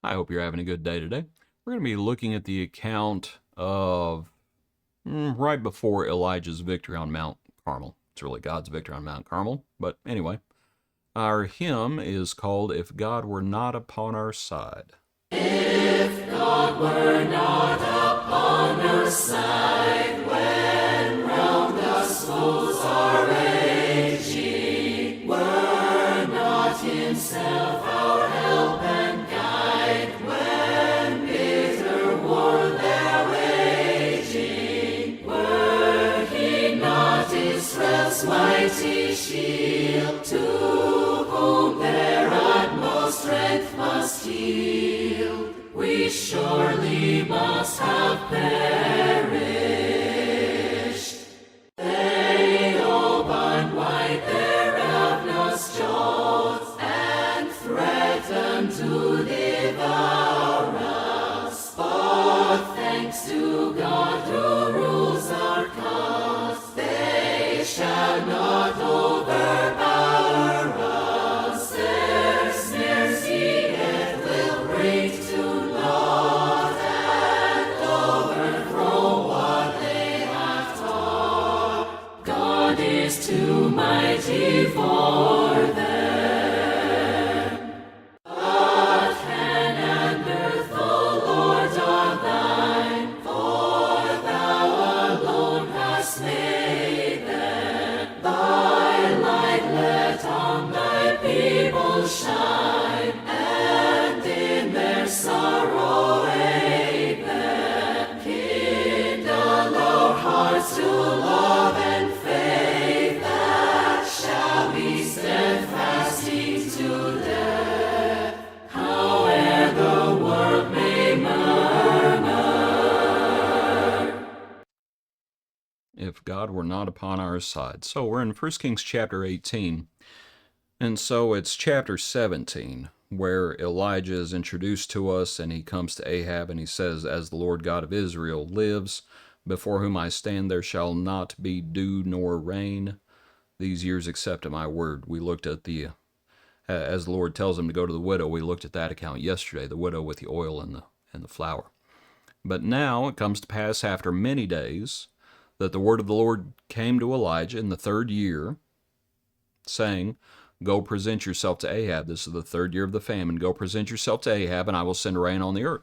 I hope you're having a good day today. We're going to be looking at the account of right before Elijah's victory on Mount Carmel. It's really God's victory on Mount Carmel, but anyway, our hymn is called If God Were Not Upon Our Side. If God were not upon our side, when round us foes are raging, were not himself our help and guide, when bitter war they're waging, were he not Israel's mighty shield, to whom their utmost strength must yield, we surely must have perished. They opened wide their ravenous jaws, and threatened to devour us. But thanks to God who rules our cause, they shall not overpower us. Their snares he yet will bring to naught, and overthrow what they have taught. God is too mighty for them. But heaven and earth, O Lord, are thine, for thou alone hast made them. Thy light let on thy people shine, and in their sorrow aid them. Kindle our hearts to love and faith, that shall be steadfasting to death, howe'er the world may murmur. If God Were Not Upon Our Side. So we're in 1 Kings chapter 18, and so it's chapter 17 where Elijah is introduced to us, and he comes to Ahab and he says, "As the Lord God of Israel lives, before whom I stand, there shall not be dew nor rain these years except at my word." We looked at as the Lord tells him to go to the widow, we looked at that account yesterday, the widow with the oil and the flour. But now it comes to pass after many days that the word of the Lord came to Elijah in the 3rd year, saying, "Go present yourself to Ahab." This is the 3rd year of the famine. "Go present yourself to Ahab, and I will send rain on the earth."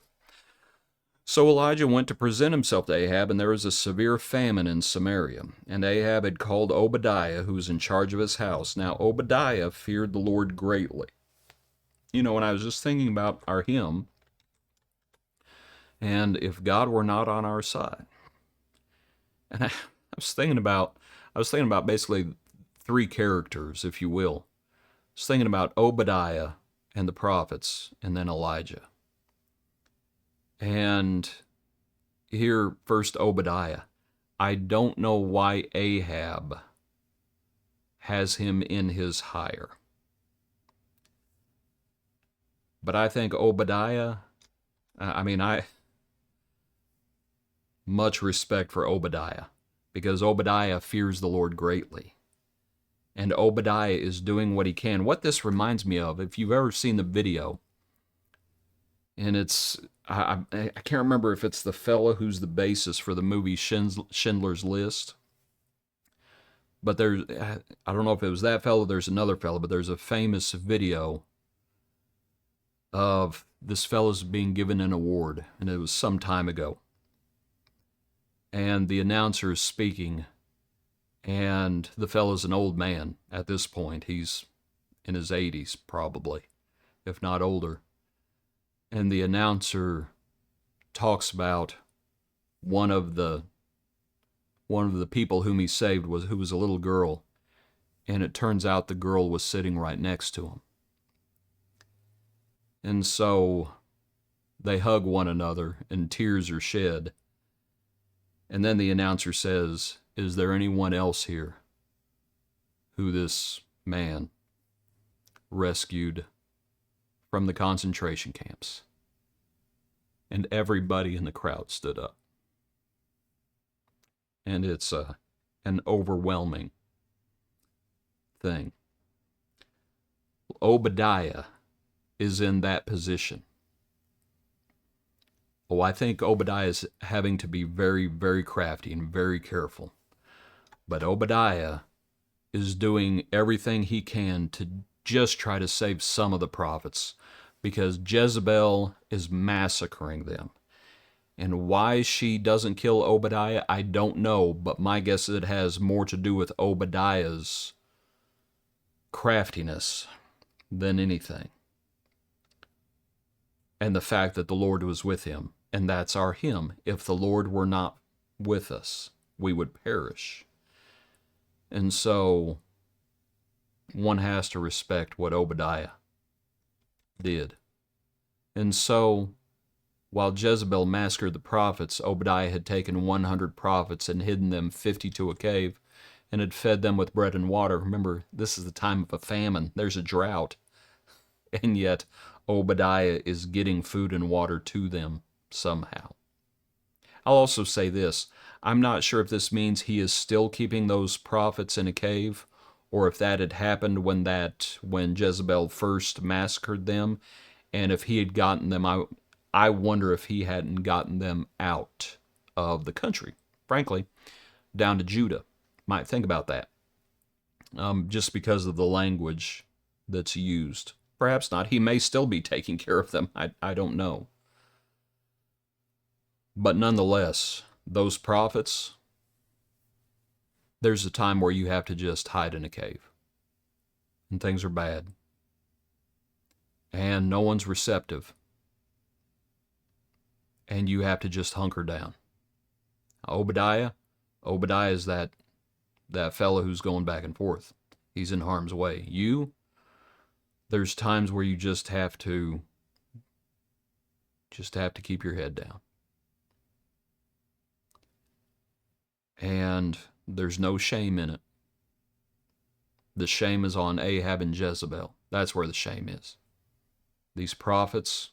So Elijah went to present himself to Ahab, and there was a severe famine in Samaria. And Ahab had called Obadiah, who was in charge of his house. Now Obadiah feared the Lord greatly. You know, when I was just thinking about our hymn, and if God were not on our side, and I was thinking about basically 3 characters, if you will. I was thinking about Obadiah and the prophets, and then Elijah. And here, first Obadiah. I don't know why Ahab has him in his hire. But I think Obadiah, much respect for Obadiah, because Obadiah fears the Lord greatly. And Obadiah is doing what he can. What this reminds me of, if you've ever seen the video, and I can't remember if it's the fella who's the basis for the movie Schindler's List, but I don't know if it was that fella, there's another fella, but there's a famous video of this fella's being given an award, and it was some time ago. And the announcer is speaking, and the fella's an old man at this point. He's in his 80s, probably, if not older. And the announcer talks about one of the people whom he saved who was a little girl, and it turns out the girl was sitting right next to him. And so they hug one another, and tears are shed. And then the announcer says, "Is there anyone else here who this man rescued from the concentration camps?" And everybody in the crowd stood up. And it's an overwhelming thing. Obadiah is in that position. Oh, I think Obadiah is having to be very, very crafty and very careful. But Obadiah is doing everything he can to just try to save some of the prophets because Jezebel is massacring them. And why she doesn't kill Obadiah, I don't know, but my guess is it has more to do with Obadiah's craftiness than anything. And the fact that the Lord was with him. And that's our hymn. If the Lord were not with us, we would perish. And so one has to respect what Obadiah did. And so while Jezebel massacred the prophets, Obadiah had taken 100 prophets and hidden them 50 to a cave and had fed them with bread and water. Remember, this is the time of a famine. There's a drought. And yet Obadiah is getting food and water to them somehow. I'll also say this. I'm not sure if this means he is still keeping those prophets in a cave, or if that had happened when Jezebel first massacred them, and if he had gotten them out. I wonder if he hadn't gotten them out of the country, frankly, down to Judah. Might think about that, just because of the language that's used. Perhaps not. He may still be taking care of them. I don't know. But nonetheless, those prophets, there's a time where you have to just hide in a cave. And things are bad. And no one's receptive. And you have to just hunker down. Obadiah is that fellow who's going back and forth. He's in harm's way. There's times where you just have to keep your head down. And there's no shame in it. The shame is on Ahab and Jezebel. That's where the shame is. These prophets,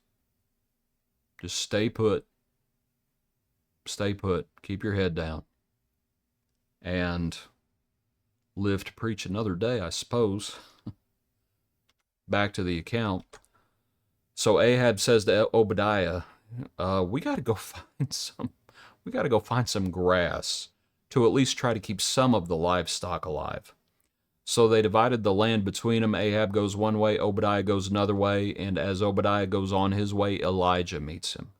just stay put. Stay put. Keep your head down. And live to preach another day, I suppose. Back to the account. So Ahab says to Obadiah, we got to go find some grass to at least try to keep some of the livestock alive. So they divided the land between them. Ahab goes one way, Obadiah goes another way, and as Obadiah goes on his way, Elijah meets him.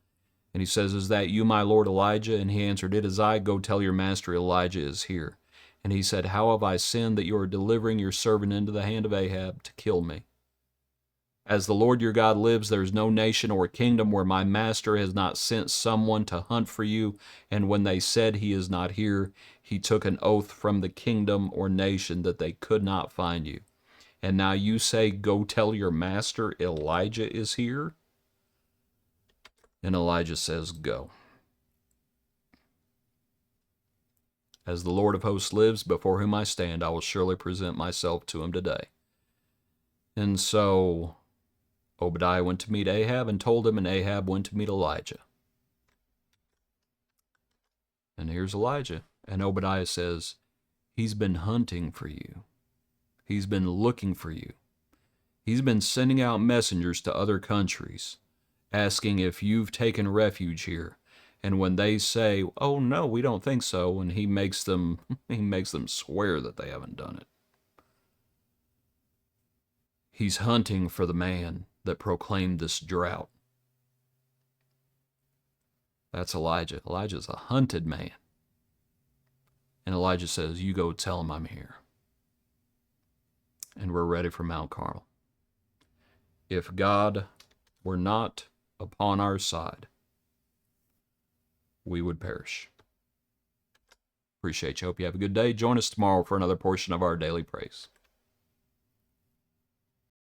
And he says, "Is that you, my lord Elijah?" And he answered, "It is I. Go tell your master Elijah is here." And he said, "How have I sinned that you are delivering your servant into the hand of Ahab to kill me? As the Lord your God lives, there is no nation or kingdom where my master has not sent someone to hunt for you. And when they said he is not here, he took an oath from the kingdom or nation that they could not find you. And now you say, go tell your master Elijah is here?" And Elijah says, "Go. As the Lord of hosts lives, before whom I stand, I will surely present myself to him today." And so Obadiah went to meet Ahab and told him, and Ahab went to meet Elijah. And here's Elijah. And Obadiah says, he's been hunting for you. He's been looking for you. He's been sending out messengers to other countries, asking if you've taken refuge here. And when they say, "Oh no, we don't think so," and he makes them swear that they haven't done it. He's hunting for the man that proclaimed this drought. That's Elijah. Elijah's a hunted man. And Elijah says, "You go tell him I'm here." And we're ready for Mount Carmel. If God were not upon our side, we would perish. Appreciate you. Hope you have a good day. Join us tomorrow for another portion of our daily praise.